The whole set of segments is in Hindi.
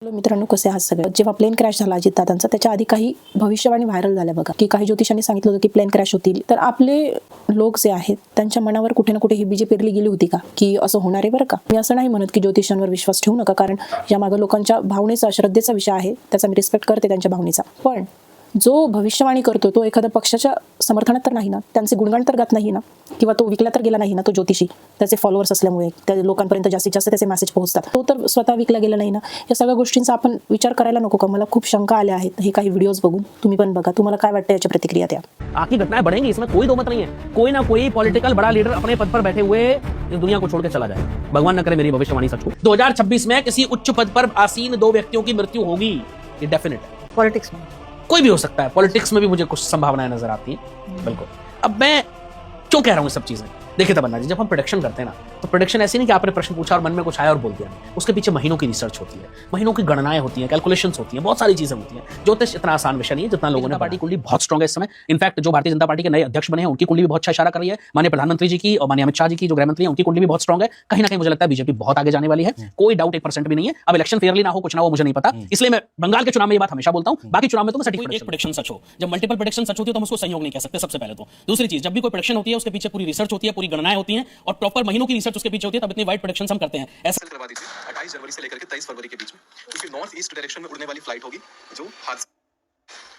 हॅलो मित्रांनो, कसे आहात सगळे? जेव्हा प्लेन क्रॅश झाला अजितदादांचा, त्याच्या आधी काही भविष्यवाणी व्हायरल झाल्या बघा, की काही ज्योतिषांनी सांगितलं होतं की प्लेन क्रॅश होतील. तर आपले लोक जे आहेत त्यांच्या मनावर कुठे ना कुठे ही बीजे पेरली गेली होती का, की असं होणार आहे बरं का. मी असं नाही म्हणत की ज्योतिषांवर विश्वास ठेवू नका, कारण यामागे लोकांच्या भावनेचा, श्रद्धेचा विषय आहे, त्याचा मी रिस्पेक्ट करते त्यांच्या भावनेचा. पण जो भविष्यवाणी करतो तो एखाद्या पक्षाच्या समर्थनात तर नाही ना, त्यांचे गुणगान तर गात नाही ना, किंवा तो विकला तर गेला नाही ना, तो ज्योतिषी त्याचे फॉलोअर्स असल्यामुळे त्या लोकांपर्यंत जास्तीत जास्त त्याचे मेसेज पोहोचतात, तो तर स्वतः विकला गेला नाही ना. या सगळ्या गोष्टींचा आपण विचार करायला नको का? मला खूप शंका आल्या आहेत हे काही व्हिडिओज बघून. तुम्ही पण बघा, तुम्हाला काय वाटतं याची प्रतिक्रिया द्या. आगे घटनाएं बढ़ेंगी, इसमें कोई दो मत नहीं है। कोई ना कोई पॉलिटिकल बड़ा लीडर अपने पद पर बैठे हुए इस दुनिया को छोड़ के चला जाए। भगवान न करे मेरी भविष्यवाणी सच हो। 2026 में किसी उच्च पद पर आसीन दो व्यक्तियों की मृत्यु होगी, ये डेफिनेट है। पॉलिटिक्स में कोई भी हो सकता है, पॉलिटिक्स में भी मुझे कुछ संभावनाएं नजर आती हैं। बिल्कुल। अब मैं क्यों कह रहा हूं ये सब चीजें? देखिए तमन्ना जी, जब हम प्रोडिक्शन करते हैं ना, तो प्रोडिक्शन ऐसी नहीं कि आपने प्रश्न पूछा और मन में कुछ आया और बोल दिया। उसके पीछे महीनों की रिसर्च होती है, महीनों की गणनाएं होती हैं, कैलकुलेशंस होती हैं, बहुत सारी चीजें होती हैं। ज्योतिष इतना आसान विषय नहीं है जितना लोगों ने। पार्टी कुंडली बहुत स्ट्रांग है इस समय। इनफैक्ट जो भारतीय जनता पार्टी के नए अध्यक्ष बने हैं उनकी कुंडली भी बहुत अच्छा इशारा कर रही है। माननीय प्रधानमंत्री जी की और माननीय अमित शाह जी की जो गृहमंत्री हैं उनकी कुंडली भी बहुत स्ट्रांग है। कहीं ना कहीं मुझे लगता है बीजेपी बहुत आगे जाने वाली है, कोई डाउट 1% भी नहीं है। अब इलेक्शन फेयरली ना हो, कुछ ना हो, मुझे नहीं पता, इसलिए मैं बंगाल के चुनाव में ये बात हमेशा बोलता हूं। बाकी चुनाव में तो मैं सटीक प्रेडिक्शन सच हो। जब मल्टीपल प्रेडिक्शन सच होती है तो हम उसको संयोग नहीं कह सकते, सबसे पहले तो। दूसरी चीज, जब भी कोई प्रेडिक्शन होती है उसके पीछे पूरी रिसर्च होती है, पूरी गणनाएं होती हैं और प्रॉपर महीनों की रिसर्च उसके पीछे होती है, तब इतनी वाइड प्रेडिक्शंस हम करते हैं। ऐसा करवा दीजिए 28 जनवरी से लेकर के 23 फरवरी के बीच में, क्योंकि नॉर्थ ईस्ट डायरेक्शन में उड़ने वाली फ्लाइट होगी जो हादसे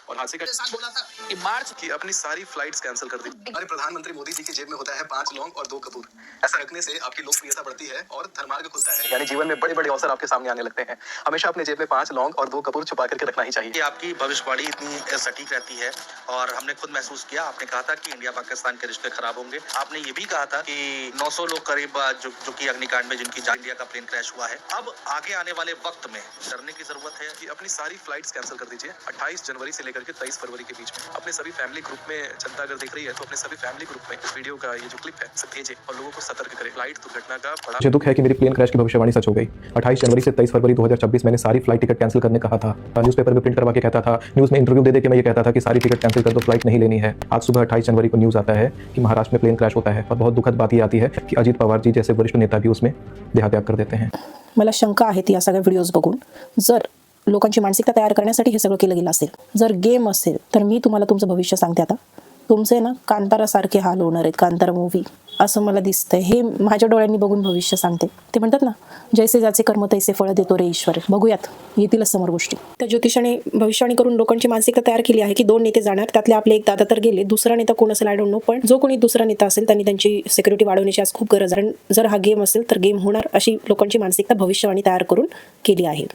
और हादसे का साथ बोला था कि मार्च की अपनी सारी फ्लाइट्स कैंसिल कर दी। हमारे प्रधानमंत्री मोदी जी की जेब में होता है 5 लौंग और 2 कपूर। ऐसा रखने से आपकी लोकप्रियता बढ़ती है और धर्मार्ग खुलता है, यानी जीवन में बड़े बड़े अवसर आपके सामने आने लगते हैं। हमेशा अपने जेब में 5 लौंग और 2 कपूर छुपा करके रखना ही चाहिए। आपकी भविष्यवाणी इतनी सटीक रहती है और हमने खुद महसूस किया। आपने कहा था कि इंडिया पाकिस्तान के रिश्ते खराब होंगे। आपने ये भी कहा था कि 900 लोग करीब जो कि अग्निकांड में जिनकी जान, इंडिया का प्लेन क्रैश हुआ है। अब आगे आने वाले वक्त में डरने की जरूरत है कि अपनी सारी फ्लाइट्स कैंसिल कर दीजिए 28 जनवरी से लेकर के 23 फरवरी के बीच में। अपने सभी फैमिली ग्रुप में जनता अगर देख रही है तो अपने सभी फैमिली ग्रुप में इस वीडियो का ये जो क्लिप है इसे भेजें और लोगों को सतर्क करें। फ्लाइट दुर्घटना का बड़ा मुझे दुख है कि मेरी प्लेन क्रैश की भविष्यवाणी सच हो गई। 28 जनवरी से 23 फरवरी 2026 मैंने सारी फ्लाइट टिकट कैंसिल करने कहा था। न्यूज़पेपर में प्रिंट करवा के कहता था, न्यूज़ में इंटरव्यू दे के मैं ये कहता था कि सारी टिकट कैंसिल कर दो, फ्लाइट नहीं लेनी है। आज सुबह 28 जनवरी को न्यूज़ आता है कि महाराष्ट्र में प्लेन क्रैश होता है और बहुत दुखद बात ये आती है कि अजित पवार जी जैसे वरिष्ठ नेता भी उसमें देहात्याग कर देते हैं। मला शंका आहेत या सगळ्या व्हिडिओज बघून. जर लोकांची मानसिकता तयार करण्यासाठी हे सगळं केलं गेलं असेल, जर गेम असेल, तर मी तुम्हाला तुमचं भविष्य सांगते. आता तुमचे ना कांतारासारखे हाल होणार आहेत, कांतारा मूवी असं मला दिसतंय. हे माझ्या डोळ्यांनी बघून भविष्य सांगते. ते म्हणतात ना, जैसे ज्याचे कर्म तैसे फळ देतो रे ईश्वर. बघूयात, येतीलच समोर गोष्टी. त्या ज्योतिषाने भविष्यवाणी करून लोकांची मानसिकता तयार केली आहे की 2 नेते जाणार, त्यातले आपले एक दादा तर गेले, दुसरा नेता कोण असेल आय डोंट नो. पण जो कोणी दुसरा नेता असेल त्यांनी त्यांची सिक्युरिटी वाढवण्याची आज खूप गरज आहे. जर हा गेम असेल तर गेम होणार, अशी लोकांची मानसिकता भविष्यवाणी तयार करून केली आहे.